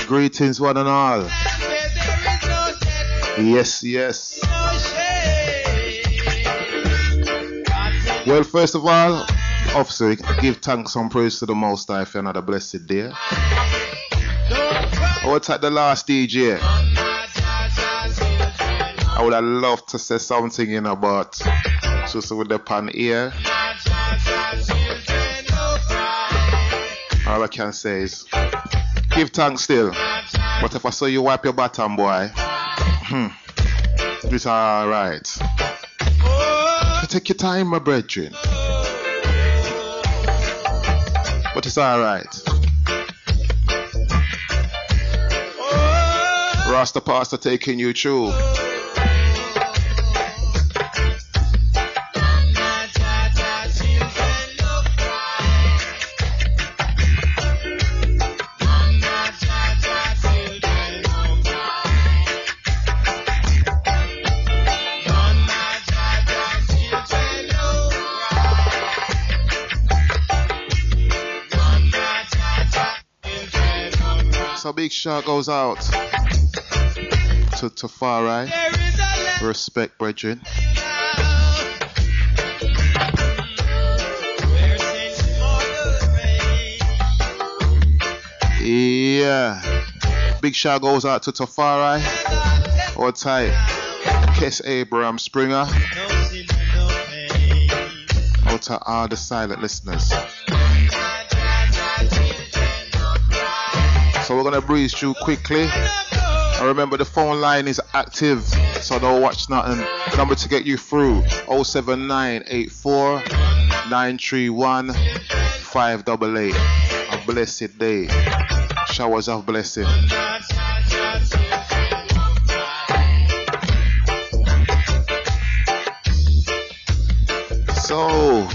Greetings, one and all. Yes, yes. Well, first of all, officer, give thanks and praise to the Most High for another blessed day. What's at the last DJ? I would have loved to say something in about just with the pan ear. All I can say is give thanks still. But if I saw you wipe your bottom, boy, it's alright. Take your time, my brethren. But it's alright. Rasta Partsa taking you through. So big shout goes out to Tafari. Respect, brethren. Yeah. Big shout goes out to Tafari. Hold tight. Kiss Abraham Springer. Out to all the silent listeners. So we're gonna breeze through quickly. And remember the phone line is active, so don't watch nothing. Number to get you through 07984 931 588. A blessed day. Showers of blessing. So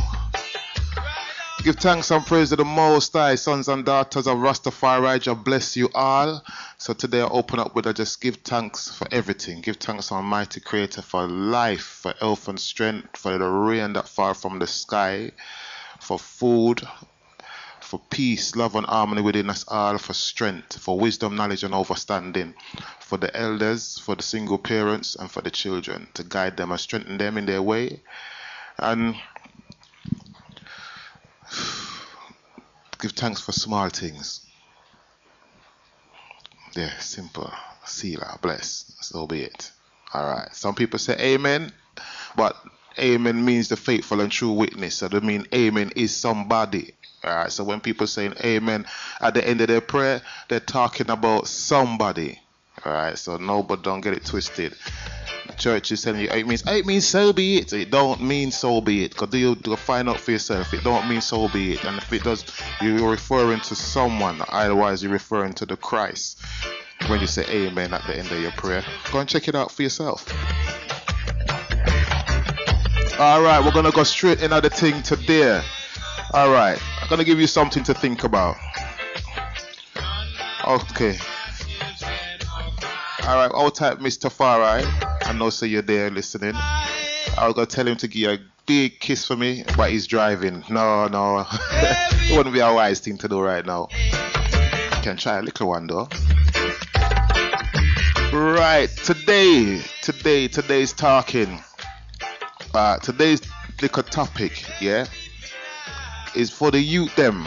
give thanks and praise to the Most High, sons and daughters of Rastafari. I bless you all. So today I open up with I just give thanks for everything. Give thanks to Almighty Creator for life, for health and strength, for the rain that fall from the sky, for food, for peace, love and harmony within us all, for strength, for wisdom, knowledge and understanding, for the elders, for the single parents and for the children, to guide them and strengthen them in their way. And give thanks for small things. Yeah, simple. Selah, bless. So be it. Alright. Some people say amen, but amen means the faithful and true witness. So they mean amen is somebody. Alright. So when people say amen at the end of their prayer, they're talking about somebody. Alright. So no, but don't get it twisted. The church is telling you it means so be it. It don't mean so be it. Because you find out for yourself. It don't mean so be it. And if it does, you're referring to someone. Otherwise, you're referring to the Christ. When you say amen at the end of your prayer, go and check it out for yourself. Alright, we're going to go straight into the thing today. Alright, I'm going to give you something to think about. Okay. Alright, I'll type Mr. Farai. I know so you're there listening. I'll go tell him to give you a big kiss for me, but he's driving. No. It wouldn't be a wise thing to do right now. You can try a little one though. Right, today's talking. Today's little topic, yeah, is for the youth them.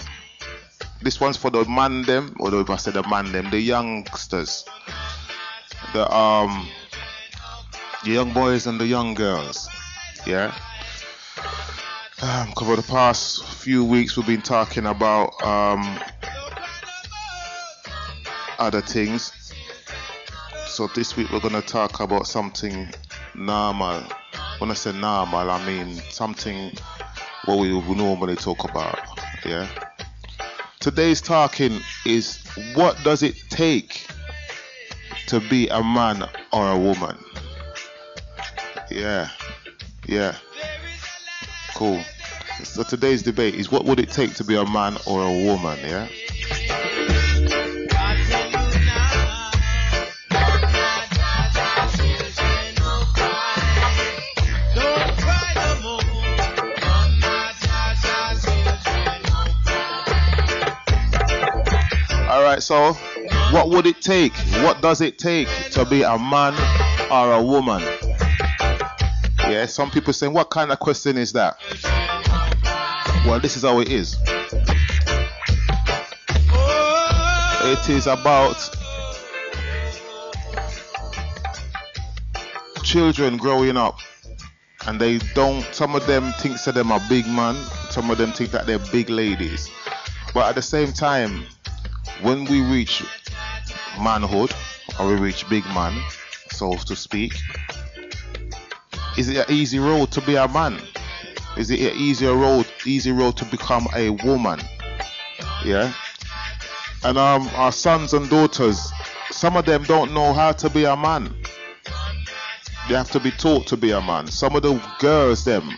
This one's for the man them, or if I say the man them, the youngsters. The young boys and the young girls, yeah. For the past few weeks we've been talking about other things. So this week we're gonna talk about something normal. When I say normal, I mean something what we would normally talk about, yeah. Today's talking is what does it take to be a man or a woman? Yeah. Cool. So today's debate is what would it take to be a man or a woman, yeah? Alright, so What would it take? What does it take to be a man or a woman? Yeah, some people saying, what kind of question is that? Well, this is how it is. It is about children growing up, and they don't, some of them think that them are big man, some of them think that they're big ladies. But at the same time, when we reach manhood, or we reach big man, so to speak, is it an easy road to be a man? Is it an easy road to become a woman? Yeah. And our sons and daughters, some of them don't know how to be a man. They have to be taught to be a man. Some of the girls them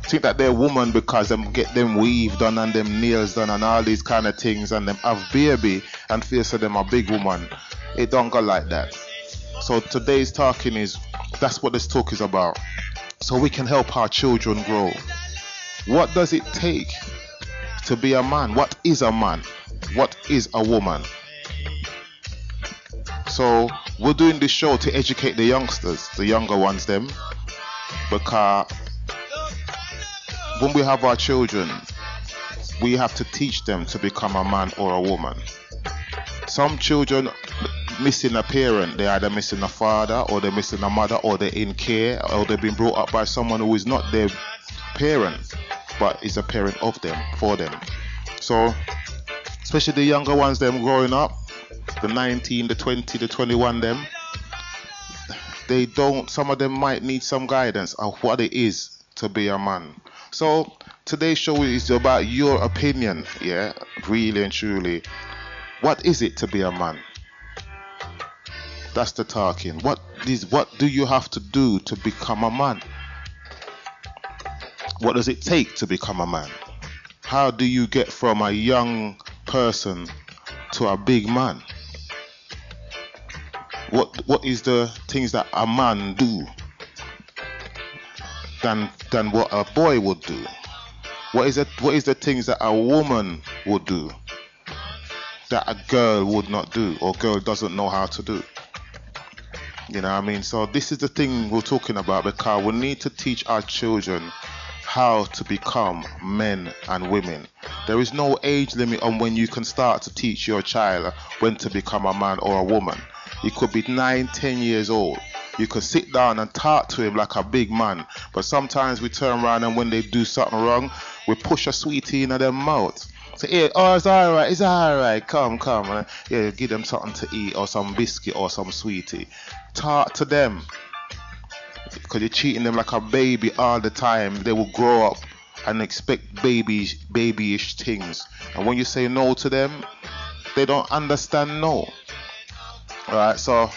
think that they're woman because them get them weave done and them nails done and all these kind of things, and them have baby and feel so them a big woman. It don't go like that. So today's talking is, that's what this talk is about. So we can help our children grow. What does it take to be a man? What is a man? What is a woman? So we're doing this show to educate the youngsters, the younger ones them, because when we have our children, we have to teach them to become a man or a woman. Some children missing a parent, they're either missing a father, or they're missing a mother, or they're in care, or they've been brought up by someone who is not their parent, but is a parent of them, for them. So especially the younger ones them growing up, the 19, the 20, the 21 them, they don't, some of them might need some guidance of what it is to be a man. So today's show is about your opinion, yeah, really and truly. What is it to be a man? That's the talking. What do you have to do to become a man? What does it take to become a man? How do you get from a young person to a big man? What is the things that a man do than what a boy would do? What is the things that a woman would do that a girl would not do, or girl doesn't know how to do? You know what I mean? So this is the thing we're talking about, because we need to teach our children how to become men and women. There is no age limit on when you can start to teach your child when to become a man or a woman. He could be 9, 10 years old. You could sit down and talk to him like a big man. But sometimes we turn around, and when they do something wrong, we push a sweetie in their mouth. Say, hey, oh, it's alright, come. Yeah, give them something to eat, or some biscuit, or some sweetie. Talk to them. Because you're treating them like a baby all the time. They will grow up and expect babyish things. And when you say no to them, they don't understand no. Alright, so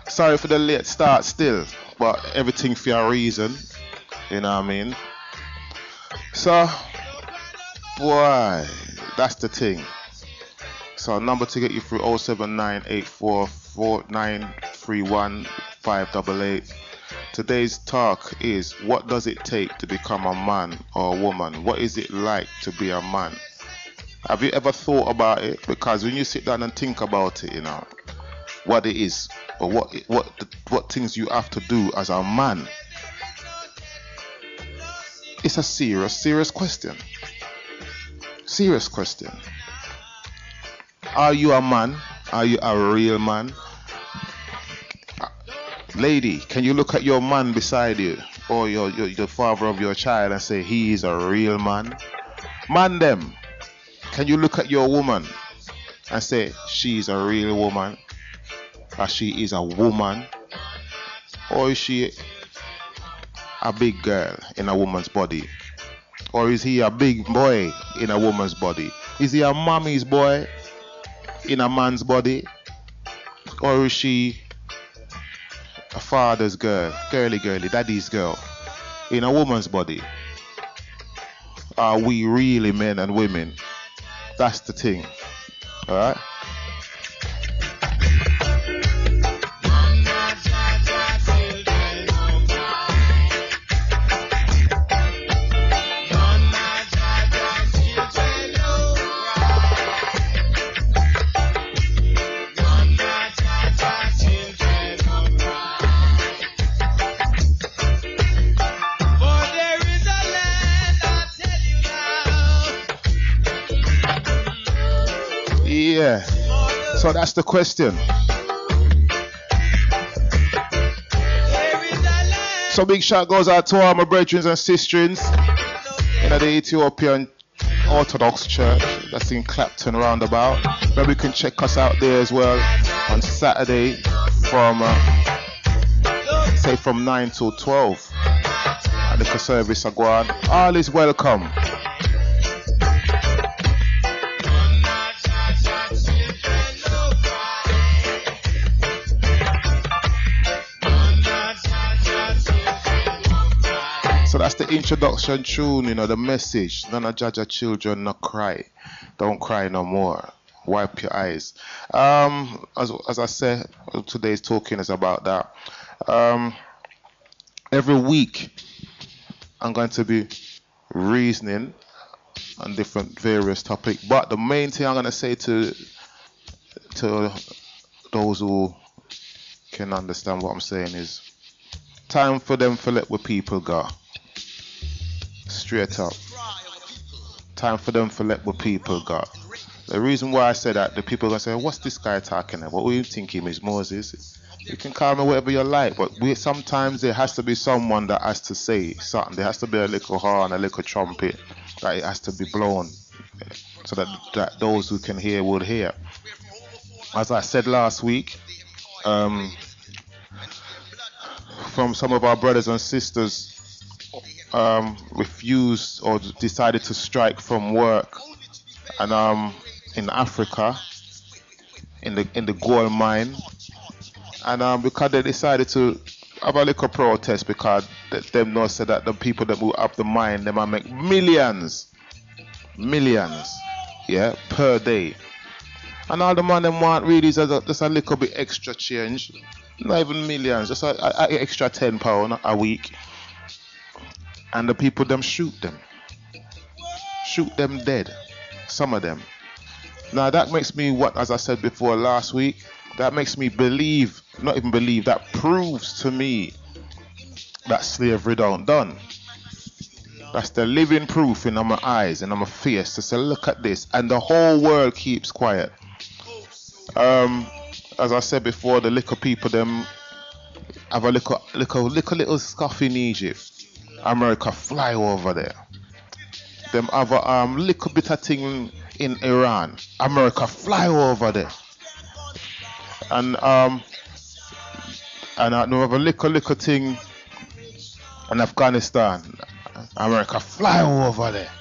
sorry for the late start still, but everything for a reason. You know what I mean? So, boy, that's the thing. So number to get you through 0798449315888. Today's talk is, what does it take to become a man or a woman? What is it like to be a man? Have you ever thought about it? Because when you sit down and think about it, you know, what it is, or what things you have to do as a man, it's a serious question. Serious question. Are you a man? Are you a real man? Lady, can you look at your man beside you, or the father of your child, and say he is a real man? Man them, can you look at your woman and say she is a real woman, or she is a woman, or is she a big girl in a woman's body, or is he a big boy in a woman's body? Is he a mommy's boy in a man's body, or is she a father's girl, girly, daddy's girl in a woman's body? Are we really men and women? That's the thing. Alright? So that's the question. So big shout goes out to all my brethren and sisters in the Ethiopian Orthodox Church that's in Clapton roundabout. Maybe you can check us out there as well on Saturday from say from 9 till 12 at the service Agwan. All is welcome. So that's the introduction tune, you know, the message. None of Jaja children not cry. Don't cry no more. Wipe your eyes. As I said, today's talking is about that. Every week I'm going to be reasoning on different various topics. But the main thing I'm going to say to those who can understand what I'm saying is time for them to let the people go. Straight up. Time for them to let the people go. The reason why I say that, the people are going to say, what's this guy talking about? What do you think him is, Moses? You can call me whatever you like, but sometimes there has to be someone that has to say something. There has to be a little horn, a little trumpet, that it has to be blown so that those who can hear will hear. As I said last week, from some of our brothers and sisters refused or decided to strike from work, and in Africa, in the gold mine, and because they decided to have a little protest because them know said that the people that move up the mine, they might make millions, yeah, per day, and all the man them want really is just a little bit extra change, not even millions, just a extra £10 a week. And the people them shoot them dead, some of them. Now that makes me, as I said before last week, that makes me believe, not even believe, that proves to me that slavery don't done. That's the living proof in my eyes and on my face to say, look at this, and the whole world keeps quiet. As I said before, the little people them have a little scuff in Egypt. America fly over there. Them have a little bit of thing in Iran. America fly over there. And I have a little thing in Afghanistan. America fly over there.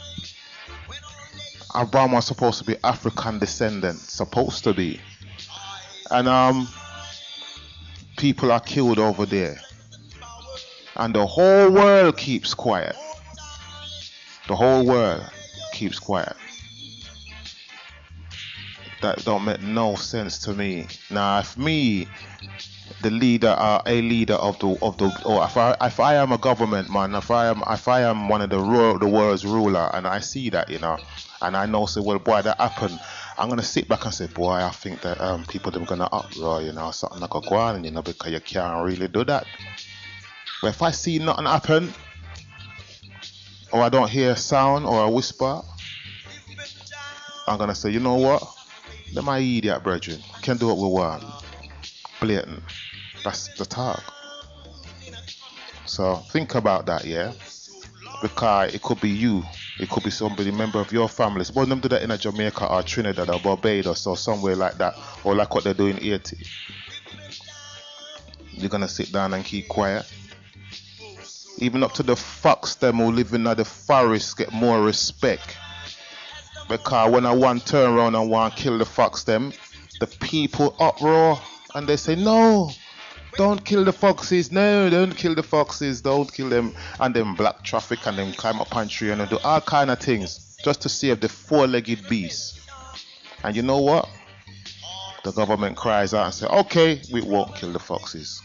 Obama's supposed to be African descendant, supposed to be. And people are killed over there. And the whole world keeps quiet. The whole world keeps quiet. That don't make no sense to me. Now, if me, the leader, a leader of the, or if I am a government man, if I am one of the world's ruler, and I see that, you know, and I know, say, well, boy, that happened, I'm gonna sit back and say, boy, I think that people are gonna uproar, you know, something like a go on, you know, because you can't really do that. But if I see nothing happen, or I don't hear a sound or a whisper, I'm gonna say, you know what? Them my idiot brethren can do what we want. Blatant. That's the talk. So think about that, yeah? Because it could be you, it could be somebody, member of your family. Suppose them do that in Jamaica or Trinidad or Barbados or somewhere like that, or like what they're doing in Haiti. You're gonna sit down and keep quiet. Even up to the fox them who live in the forest get more respect. Because when I want to turn around and want to kill the fox them, the people uproar and they say, no, don't kill the foxes, no, don't kill the foxes, don't kill them. And then black traffic and then climb up on tree and do all kind of things just to save the four-legged beast. And you know what? The government cries out and says, okay, we won't kill the foxes.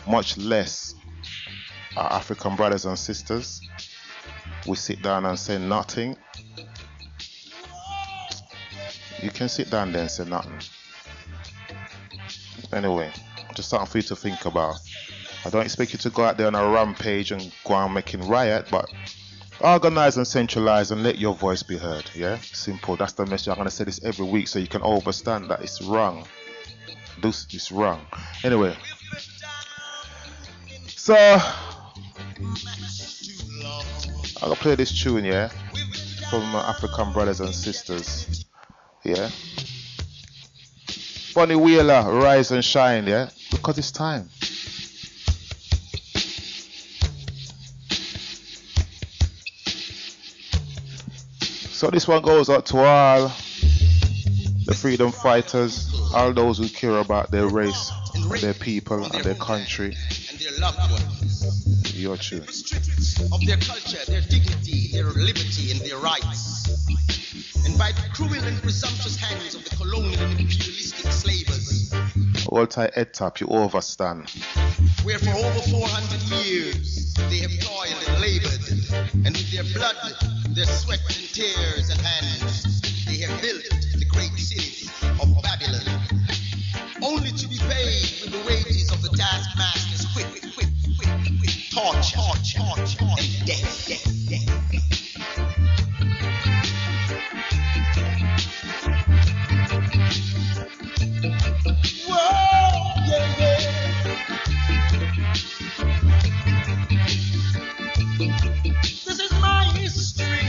Much less our African brothers and sisters, we sit down and say nothing. You can sit down there and say nothing. Anyway, just something for you to think about. I don't expect you to go out there on a rampage and go on making riot, but Organize and centralize and let your voice be heard. Yeah, simple. That's the message. I'm gonna say this every week so you can understand that it's wrong. This is wrong. Anyway, so I'm gonna play this tune, yeah, from my African brothers and sisters. Yeah, Funny Wheeler, Rise and Shine. Yeah, because it's time. So this one goes out to all the freedom fighters, all those who care about their race, their people, and their country. And their loved ones. Your tune. Of their culture, their dignity, their liberty, and their rights. And by the cruel and presumptuous hands of the colonial and imperialistic slavers. All tight head top, you overstand. Where for over 400 years they have toiled and labored, and with their blood, their sweat and tears and hands, they have built the great city of Babylon, only to be paid with the wages of the taskmaster's whip, torture, and death. Whoa, yeah. This is my history.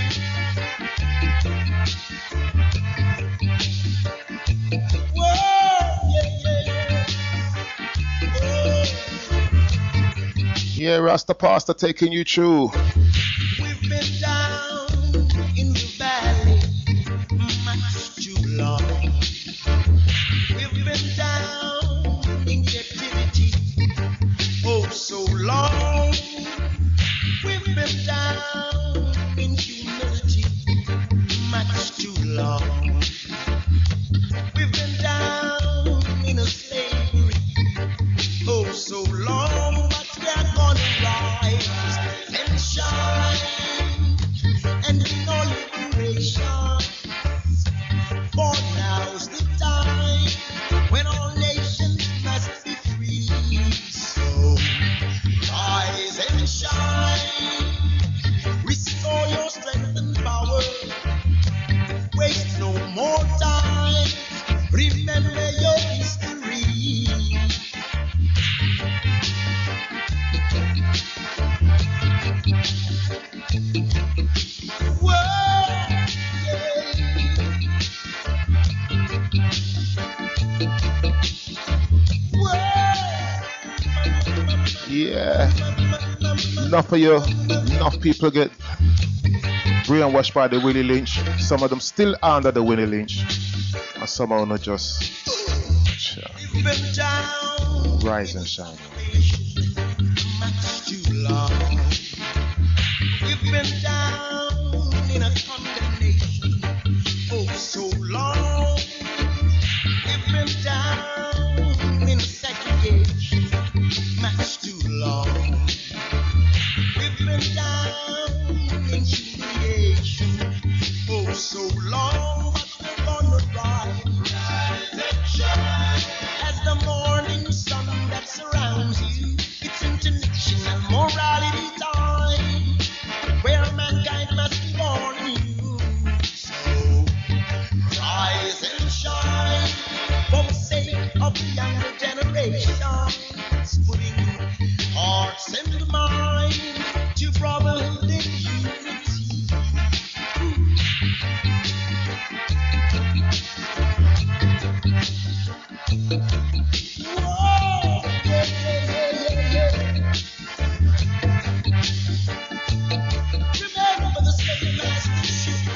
Whoa, yeah. Yeah, Rasta Parsta taking you through. We've been down in the valley much too long. We've been down in captivity oh so long. We've been down in humility much too long. We've been down in a slavery oh so long, but we're gonna rise and shine and bring our liberation. For now's the time when all nations must be free. So rise and shine, restore your strength and power. Waste no more time, remember your history. Whoa, Yeah. Enough of you, enough people get brainwashed by the Willie Lynch. Some of them still under the Willie Lynch. And some of them just We've been down rise and shine. much too long. We've been down in a condemnation oh so long. We've been down in segregation much too long. We've been down in humiliation oh so long, but we're gonna rise and shine as the morning sun that surrounds you. It's international morality time, where mankind must be born anew. So rise and shine for the sake of the younger generation, putting hearts and minds to brotherhood and unity. Whoa, yeah. Remember the slave master's ship.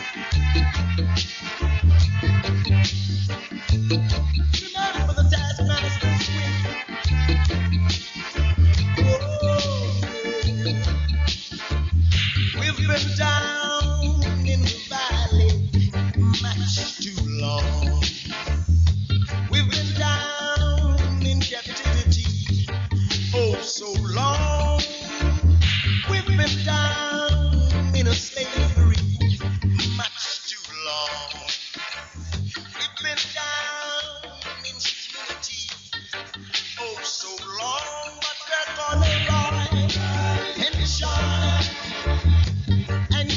Remember the taskmaster's whip. We've been down in the valley much too long. We've been down in captivity oh so long. We've been down in a slavery much too long. We've been down in humility oh so long, but we're gonna rise and shine and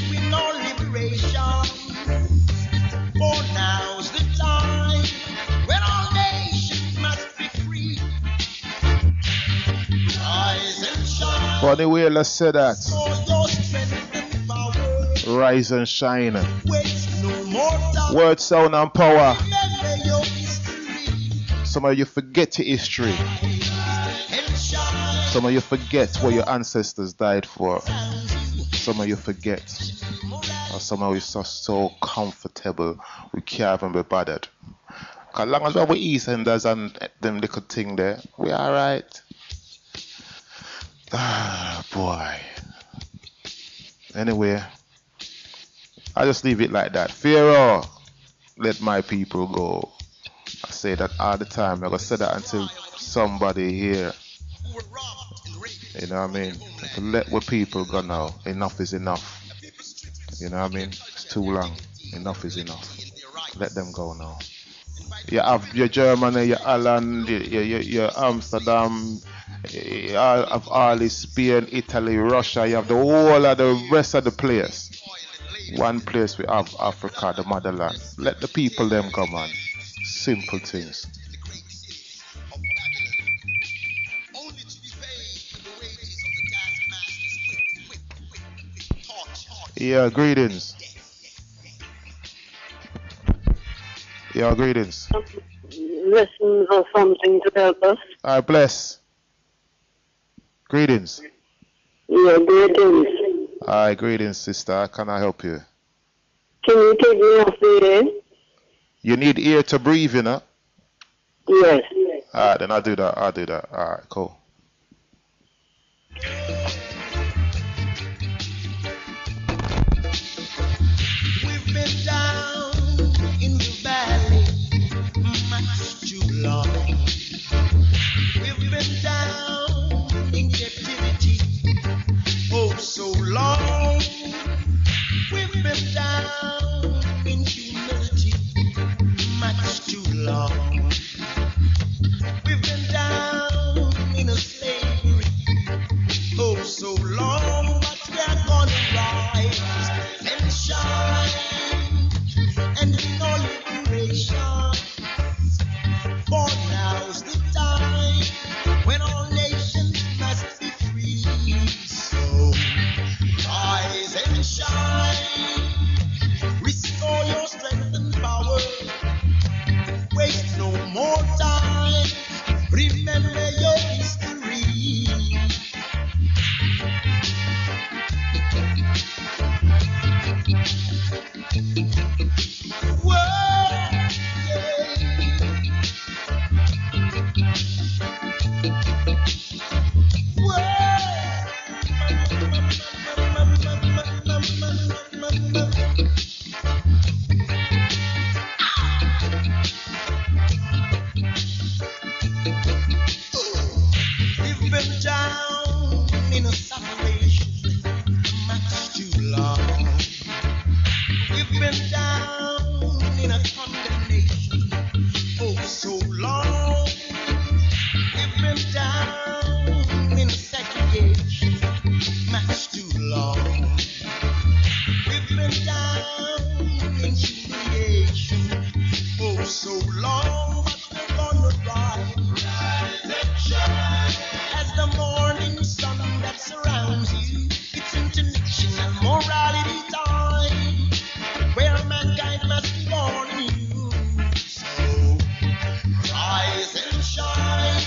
Funny way, let's say that. Rise and shine. Word, sound, and power. Some of you forget your history. Some of you forget what your ancestors died for. Some of you forget. Or some of you are so comfortable we can't even be bothered. As long as we have Eastenders and them little thing there, we alright. Ah, boy. Anyway, I just leave it like that. Pharaoh, let my people go. I say that all the time. I'm going to say that until somebody here. You know what I mean? To let my people go now. Enough is enough. You know what I mean? It's too long. Enough is enough. Let them go now. You have your Germany, your Holland, your Amsterdam, you have all this Spain, Italy, Russia. You have the whole of the rest of the place. One place we have Africa, the motherland. Let the people them come on. Simple things. Yeah, greetings. Yeah, greetings. Lessons or something to help us. I bless. Greetings. Yeah, greetings. Hi, greetings, sister. How can I help you? Can you take me off the air? You need ear to breathe, you know? Yes. Alright, then I'll do that. Alright, cool. We've been down in the valley much too long. We've been down in captivity oh so long. We've been down in humility much too long. We've been down in a slavery oh so long, but we're gonna rise and shine and in our liberation. For now's the time when all nations must be free. So rise and shine, restore your strength and power. Waste no more time. Remember your history. Whoa, we've been down in a separation much too long. We've been down in a condemnation oh so long. We've been down in a segregation much too long. We've been down in humiliation oh so long, but we're gonna rise and shine as the morning sun that surrounds you. It's international morality time, where mankind must be born anew. So rise and shine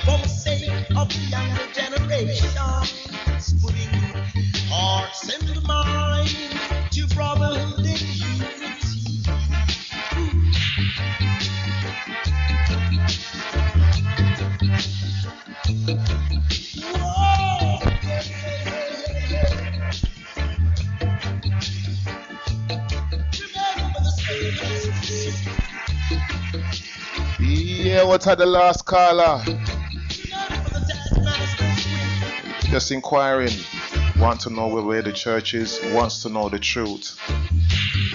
for the sake of the younger generation, putting hearts and minds to brotherhood and unity. Whoa, remember the stages. Yeah, what had the last caller? Remember the taskmasters. Just inquiring. Want to know where the church is. Wants to know the truth.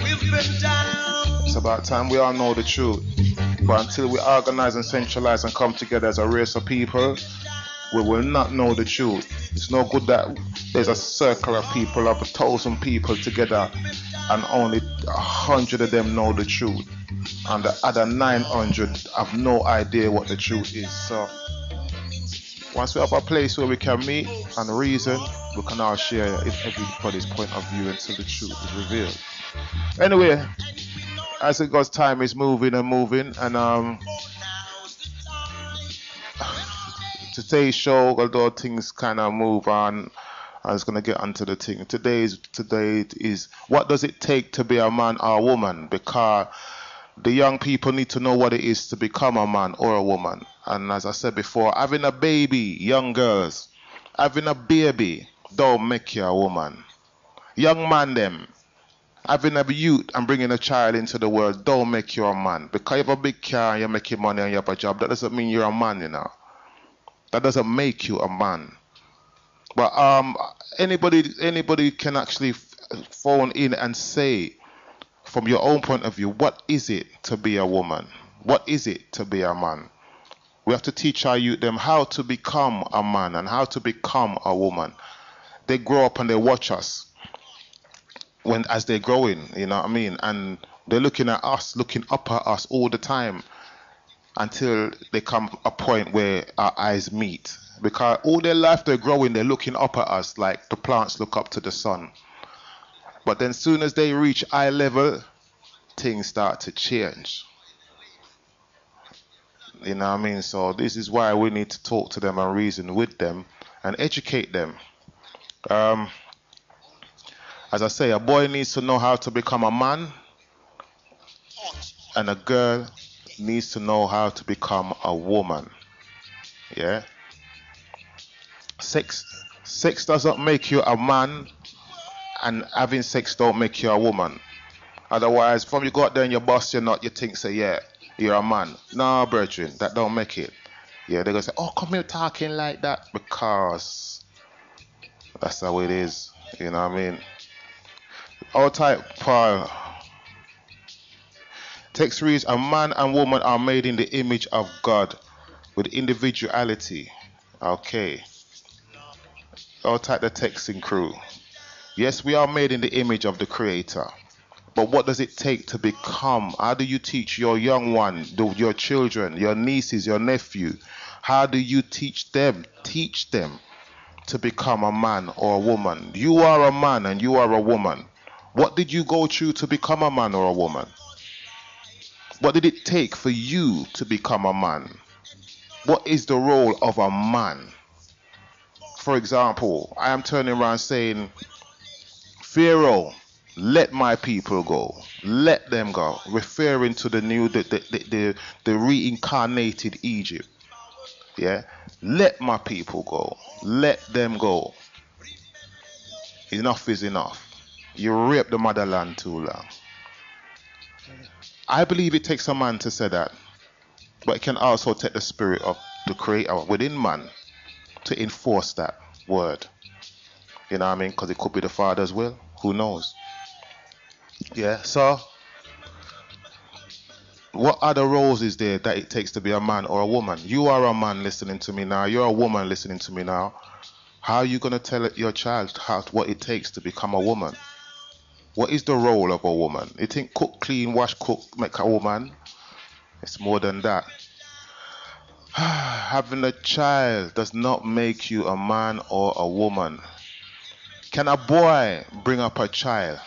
We've been down. It's about time we all know the truth. But until we organize and centralize and come together as a race of people, we will not know the truth. It's no good that there's a circle of people, of 1,000 people together, and only 100 of them know the truth, and the other 900 have no idea what the truth is. So Once we have a place where we can meet and reason, we can all share everybody's point of view until the truth is revealed. Anyway, as it goes, time is moving and moving, and today's show, although things kind of move on, I was gonna get onto the thing. Today is what does it take to be a man or a woman? Because the young people need to know what it is to become a man or a woman. And as I said before, having a baby, young girls, having a baby don't make you a woman. Young man them, having a youth and bringing a child into the world don't make you a man. Because you have a big car and you're making money and you have a job, that doesn't mean you're a man, you know. That doesn't make you a man. But anybody can actually phone in and say, from your own point of view, what is it to be a woman? What is it to be a man? We have to teach our youth them how to become a man and how to become a woman. They grow up and they watch us as they're growing, you know what I mean? And they're looking at us, looking up at us all the time until they come a point where our eyes meet. Because all their life they're growing, they're looking up at us like the plants look up to the sun. But then soon as they reach eye level, things start to change. You know what I mean? So this is why we need to talk to them and reason with them and educate them. As I say, a boy needs to know how to become a man, and a girl needs to know how to become a woman. Yeah? Sex doesn't make you a man, and having sex don't make you a woman. Otherwise, from you go out there and you bust your nut, you think, say, yeah, you're a man. No, brethren, that don't make it. Yeah, they're going to say, oh, come here talking like that, because that's how it is. You know what I mean? All type, Paul. Text reads, a man and woman are made in the image of God with individuality. Okay. All type the texting crew. Yes, we are made in the image of the Creator. But what does it take to become? How do you teach your young one, your children, your nieces, your nephew? How do you teach them to become a man or a woman? You are a man and you are a woman. What did you go through to become a man or a woman? What did it take for you to become a man? What is the role of a man? For example, I am turning around saying, Pharaoh, let my people go. Let them go. Referring to the reincarnated Egypt. Yeah? Let my people go. Let them go. Enough is enough. You raped the motherland too long. I believe it takes a man to say that. But it can also take the spirit of the Creator within man to enforce that word. You know what I mean? Because it could be the Father's will. Who knows? Yeah, so what other roles is there that it takes to be a man or a woman? You are a man listening to me now. You're a woman listening to me now. How are you going to tell your child what it takes to become a woman? What is the role of a woman? You think cook, clean, wash, cook, make a woman? It's more than that. Having a child does not make you a man or a woman. Can a boy bring up a child?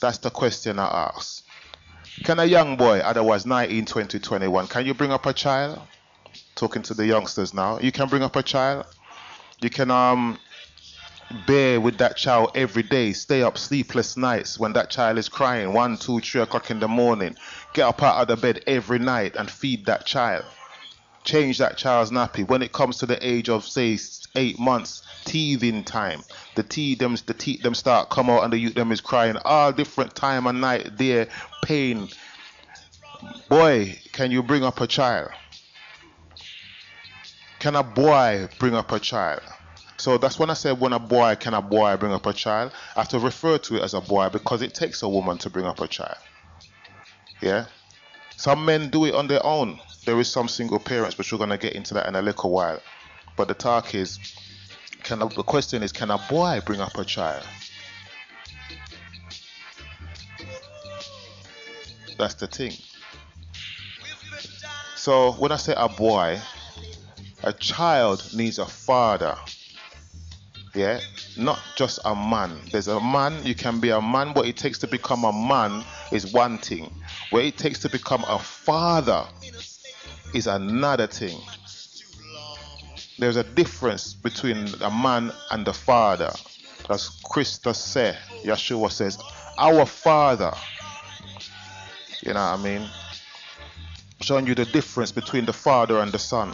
That's the question I ask. Can a young boy, otherwise 19, 20, 21, can you bring up a child? Talking to the youngsters now. You can bring up a child. You can bear with that child every day. Stay up sleepless nights when that child is crying. 1, 2, 3 o'clock in the morning. Get up out of the bed every night and feed that child. Change that child's nappy. When it comes to the age of, say, 8 months, teething time, the teeth them start come out and the youth them is crying all different time and night there, pain. Boy, can you bring up a child? Can a boy bring up a child? So that's when I said can a boy bring up a child? I have to refer to it as a boy because it takes a woman to bring up a child. Yeah? Some men do it on their own. There is some single parents, but we're going to get into that in a little while. But the talk is, the question is, can a boy bring up a child? That's the thing. So when I say a boy, A child needs a father. Yeah, not just a man. There's a man, you can be a man. What it takes to become a man is one thing. What it takes to become a father is another thing. There's a difference between a man and the father. As Christus said, Yeshua says, our Father. You know what I mean? Showing you the difference between the father and the son.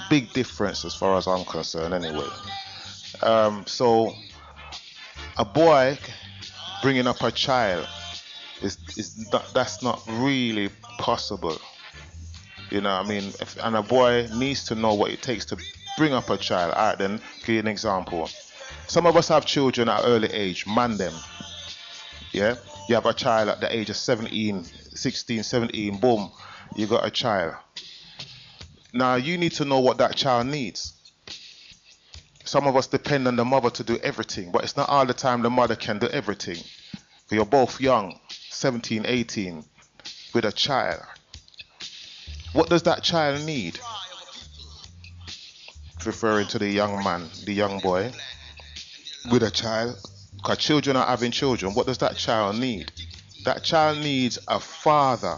Big difference as far as I'm concerned anyway. So a boy bringing up a child that's not really possible. You know what I mean? And a boy needs to know what it takes to bring up a child. Alright then, give you an example. Some of us have children at early age, man them. Yeah? You have a child at the age of 17, 16, 17, boom, you got a child. Now you need to know what that child needs. Some of us depend on the mother to do everything, but it's not all the time the mother can do everything. You're both young, 17, 18, with a child. What does that child need? Referring to the young man, the young boy, with a child. Because children are having children. What does that child need? That child needs a father.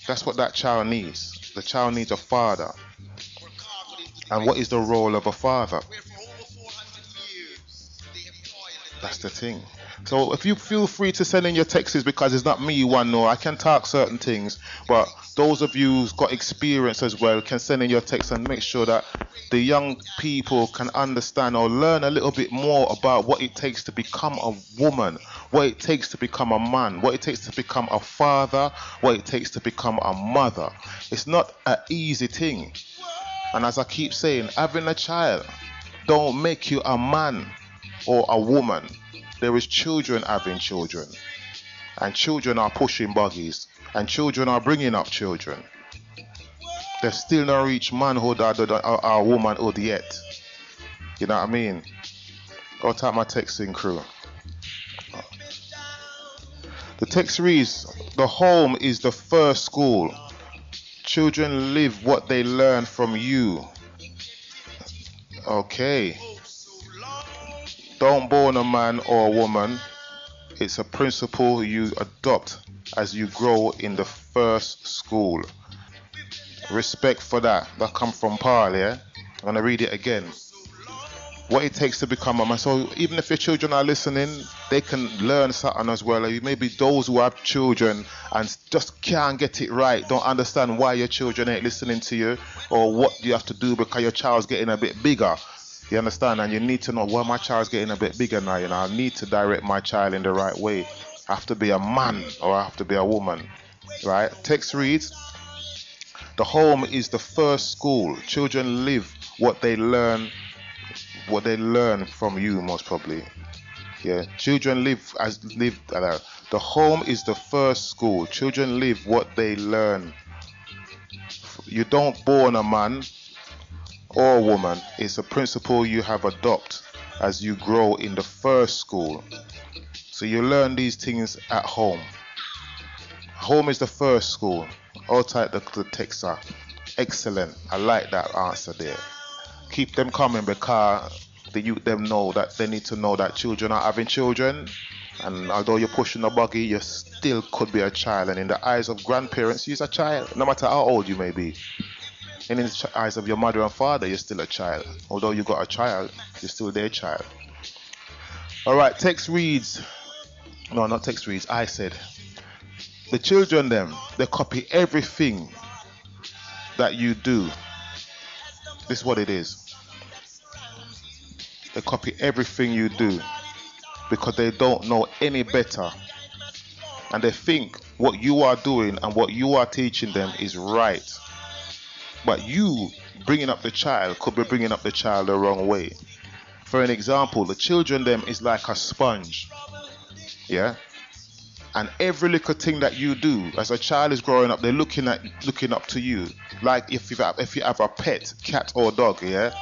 That's what that child needs. The child needs a father. And what is the role of a father? That's the thing. So if you feel free to send in your texts, because it's not me you want to know. I can talk certain things, but those of you who's got experience as well can send in your texts and make sure that the young people can understand or learn a little bit more about what it takes to become a woman, what it takes to become a man, what it takes to become a father, what it takes to become a mother. It's not an easy thing. And as I keep saying, having a child don't make you a man or a woman. There is children having children, and children are pushing buggies, and children are bringing up children. They've still not reached manhood or womanhood yet. You know what I mean? Go type my texting crew. The text reads, the home is the first school. Children live what they learn from you. Okay. Don't born a man or a woman. It's a principle you adopt as you grow in the first school. Respect for that. That comes from Paul, yeah? I'm going to read it again. What it takes to become a man. So even if your children are listening, they can learn something as well. Maybe those who have children and just can't get it right, don't understand why your children ain't listening to you, or what you have to do because your child's getting a bit bigger. You understand? And you need to know, well, my child's getting a bit bigger now. You know, I need to direct my child in the right way. I have to be a man or I have to be a woman. Right? Text reads, the home is the first school. Children live what they learn from you, most probably. Yeah. Children live. The home is the first school. Children live what they learn. You don't born a man or a woman. It's a principle you have adopted as you grow in the first school. So you learn these things at home. Home is the first school. All type the texts are excellent. I like that answer there. Keep them coming, because the youth them know that they need to know that children are having children, and although you're pushing a buggy, you still could be a child, and in the eyes of grandparents, you're a child, no matter how old you may be. And in the eyes of your mother and father, you're still a child. Although you got a child, you're still their child. Alright, text reads. No, not text reads. I said, the children them, they copy everything that you do. This is what it is. They copy everything you do because they don't know any better. And they think what you are doing and what you are teaching them is right. But you bringing up the child could be bringing up the child the wrong way. For an example, the children them is like a sponge. Yeah? And every little thing that you do as a child is growing up, they're looking up to you. Like if you have a pet, cat or dog, yeah?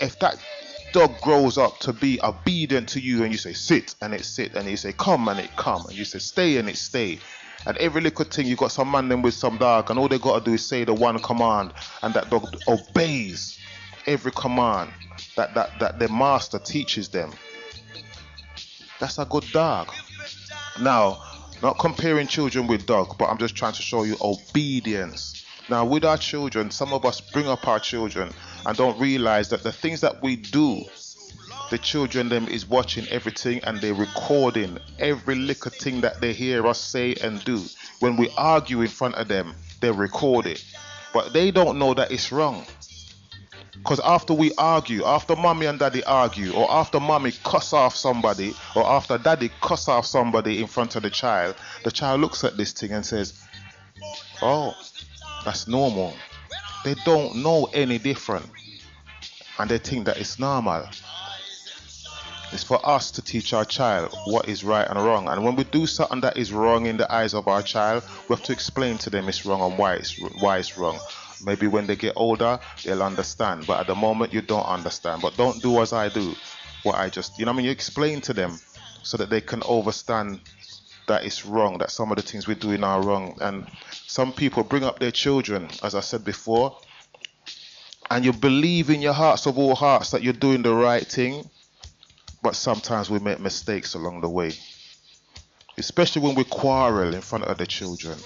If that dog grows up to be obedient to you and you say sit and it sit, and you say come and it come, and you say stay and it stay, And every little thing, you got some man them with some dog, and all they got to do is say the one command, and that dog obeys every command that their master teaches them. That's a good dog. Now, not comparing children with dog, but I'm just trying to show you obedience. Now, with our children, some of us bring up our children and don't realize that the things that we do, the children them is watching everything, and they're recording every little thing that they hear us say and do. When we argue in front of them, they record it, but they don't know that it's wrong. Because after we argue, after mommy and daddy argue, or after mommy cuss off somebody, or after daddy cuss off somebody in front of the child looks at this thing and says, oh, that's normal. They don't know any different, and they think that it's normal. It's for us to teach our child what is right and wrong. And when we do something that is wrong in the eyes of our child, we have to explain to them it's wrong and why it's wrong. Maybe when they get older, they'll understand. But at the moment, you don't understand. But don't do as I do. What I just, you explain to them so that they can understand that it's wrong, that some of the things we're doing are wrong. And some people bring up their children, as I said before, and you believe in your hearts of all hearts that you're doing the right thing. But sometimes we make mistakes along the way, especially when we quarrel in front of the children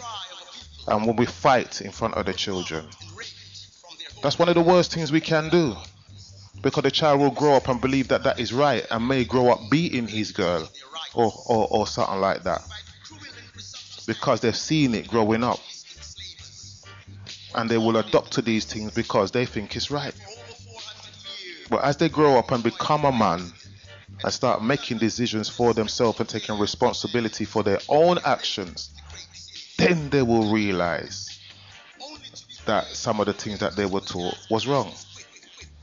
and when we fight in front of the children. That's one of the worst things we can do, because the child will grow up and believe that that is right and may grow up beating his girl or something like that, because they've seen it growing up, and they will adopt to these things because they think it's right. But as they grow up and become a man and start making decisions for themselves and taking responsibility for their own actions, then they will realize that some of the things that they were taught was wrong.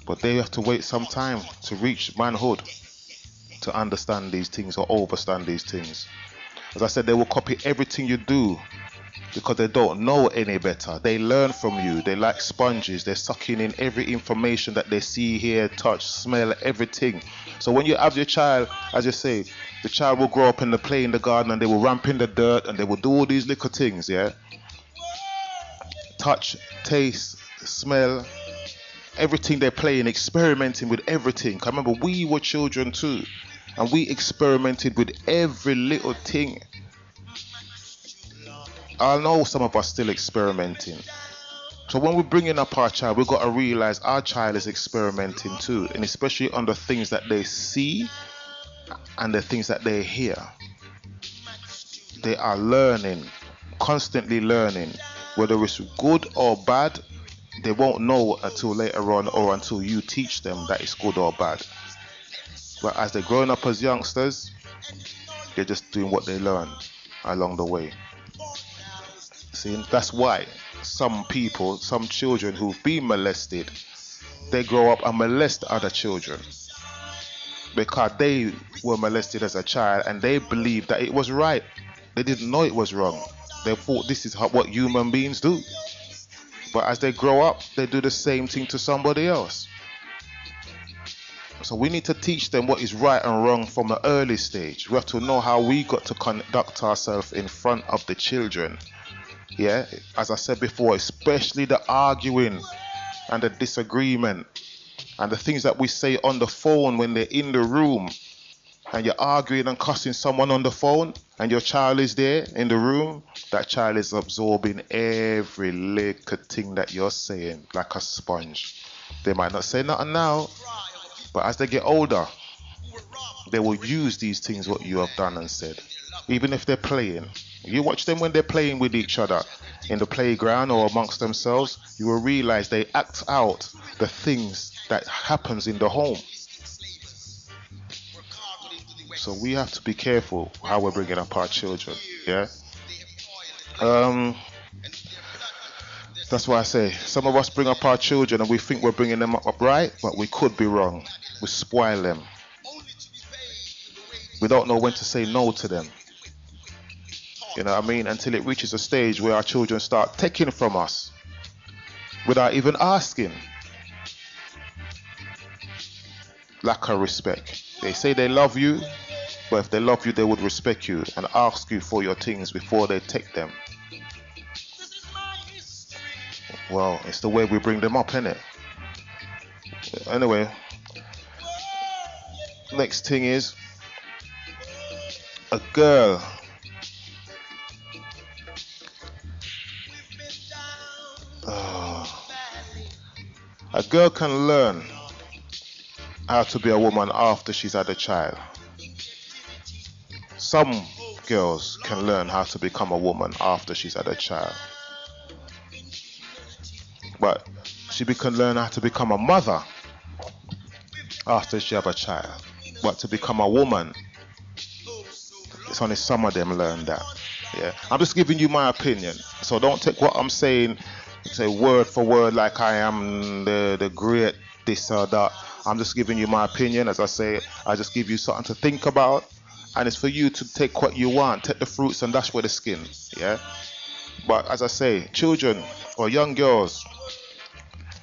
But they have to wait some time to reach manhood to understand these things or understand these things. As I said, they will copy everything you do because they don't know any better. They learn from you. They like sponges. They're sucking in every information that they see, hear, touch, smell, everything. So when you have your child, as you say, the child will grow up and play in the garden, and they will ramp in the dirt, and they will do all these little things, yeah? Touch, taste, smell, everything they're playing, experimenting with everything. I remember we were children too, and we experimented with every little thing. I know some of us still experimenting. So when we're bringing up our child, we've got to realize our child is experimenting too, and especially on the things that they see and the things that they hear. They are learning, constantly learning. Whether it's good or bad, they won't know until later on, or until you teach them that it's good or bad. But as they're growing up as youngsters, they're just doing what they learn along the way. See, that's why some people, some children who've been molested, they grow up and molest other children, because they were molested as a child and they believed that it was right. They didn't know it was wrong. They thought this is what human beings do. But as they grow up, they do the same thing to somebody else. So we need to teach them what is right and wrong from an early stage. We have to know how we got to conduct ourselves in front of the children. Yeah, as I said before, especially the arguing and the disagreement and the things that we say on the phone when they're in the room, and you're arguing and cussing someone on the phone, and your child is there in the room. That child is absorbing every little thing that you're saying like a sponge. They might not say nothing now, but as they get older, they will use these things what you have done and said, even if they're playing. You watch them when they're playing with each other in the playground or amongst themselves, you will realize they act out the things that happens in the home. So we have to be careful how we're bringing up our children, yeah? That's why I say, some of us bring up our children and we think we're bringing them up right, but we could be wrong. We spoil them. We don't know when to say no to them. You know what I mean? Until it reaches a stage where our children start taking from us without even asking. Lack of respect. They say they love you, But if they love you, they would respect you and ask you for your things before they take them. Well, it's the way we bring them up, innit? Anyway, next thing is a girl. A girl can learn how to be a woman after she's had a child. Some girls can learn how to become a woman after she's had a child. But she can learn how to become a mother after she have a child. But to become a woman, it's only some of them learn that. Yeah, I'm just giving you my opinion. So don't take what I'm saying, say word for word like I am the great this or that. I'm just giving you my opinion. As I say, I just give you something to think about. And it's for you to take what you want, take the fruits and dash with the skin. Yeah. But as I say, children or young girls,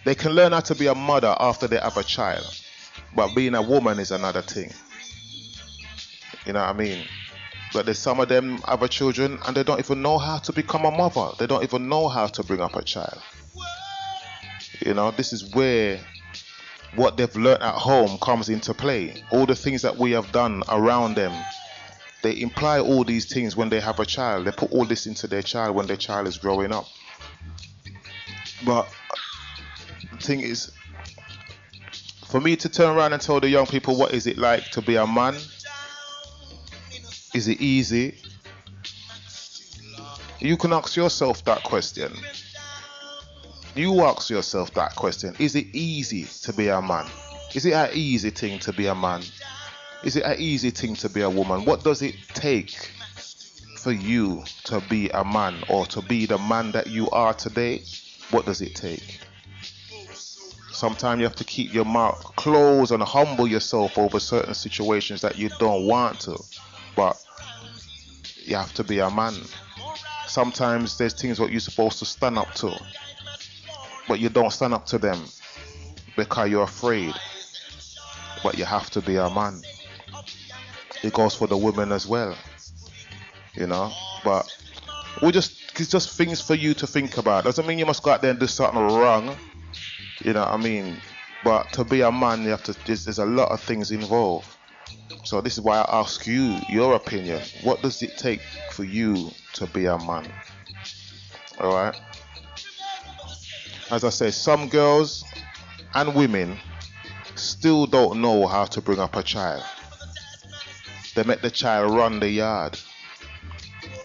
they can learn how to be a mother after they have a child. But being a woman is another thing. You know what I mean? But there's some of them have children and they don't even know how to become a mother. They don't even know how to bring up a child. You know, this is where what they've learned at home comes into play. All the things that we have done around them, they imply all these things when they have a child. They put all this into their child when their child is growing up. But the thing is, for me to turn around and tell the young people what is it like to be a man, is it easy? You can ask yourself that question. You ask yourself that question. Is it easy to be a man? Is it an easy thing to be a man? Is it an easy thing to be a woman? What does it take for you to be a man or to be the man that you are today? What does it take? Sometimes you have to keep your mouth closed and humble yourself over certain situations that you don't want to. But you have to be a man. Sometimes there's things what you're supposed to stand up to, but you don't stand up to them because you're afraid. But you have to be a man. It goes for the women as well, you know. But it's just things for you to think about. Doesn't mean you must go out there and do something wrong, you know what I mean. But to be a man, you have to. There's a lot of things involved. So this is why I ask you your opinion. What does it take for you to be a man? All right. As I say, some girls and women still don't know how to bring up a child. They make the child run the yard.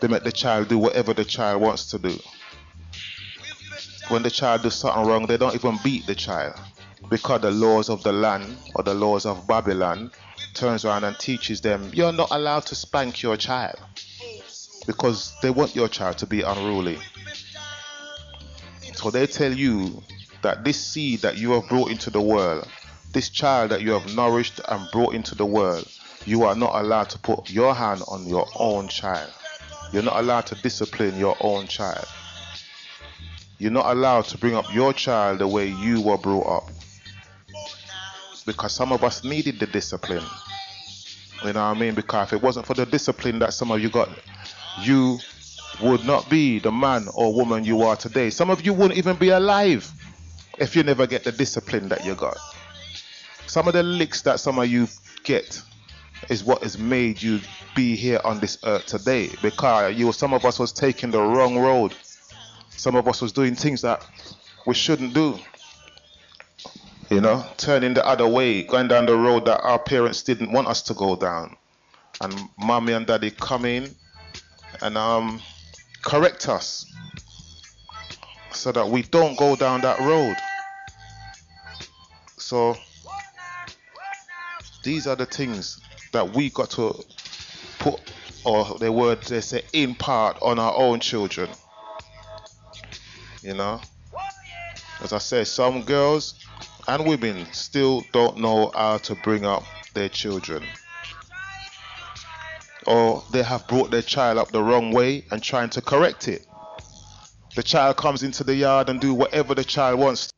They make the child do whatever the child wants to do. When the child does something wrong, they don't even beat the child, because the laws of the land or the laws of Babylon turns around and teaches them you're not allowed to spank your child, because they want your child to be unruly. So they tell you that this seed that you have brought into the world, this child that you have nourished and brought into the world, you are not allowed to put your hand on your own child. You're not allowed to discipline your own child. You're not allowed to bring up your child the way you were brought up. Because some of us needed the discipline. You know what I mean? Because if it wasn't for the discipline that some of you got, you would not be the man or woman you are today. Some of you wouldn't even be alive if you never get the discipline that you got. Some of the licks that some of you get is what has made you be here on this earth today. Because some of us was taking the wrong road. Some of us was doing things that we shouldn't do. You know, turning the other way, going down the road that our parents didn't want us to go down. And mommy and daddy come in and correct us so that we don't go down that road. So these are the things that we got to put, or they say impart on our own children. You know, as I say, some girls and women still don't know how to bring up their children, or they have brought their child up the wrong way and trying to correct it. The child comes into the yard and do whatever the child wants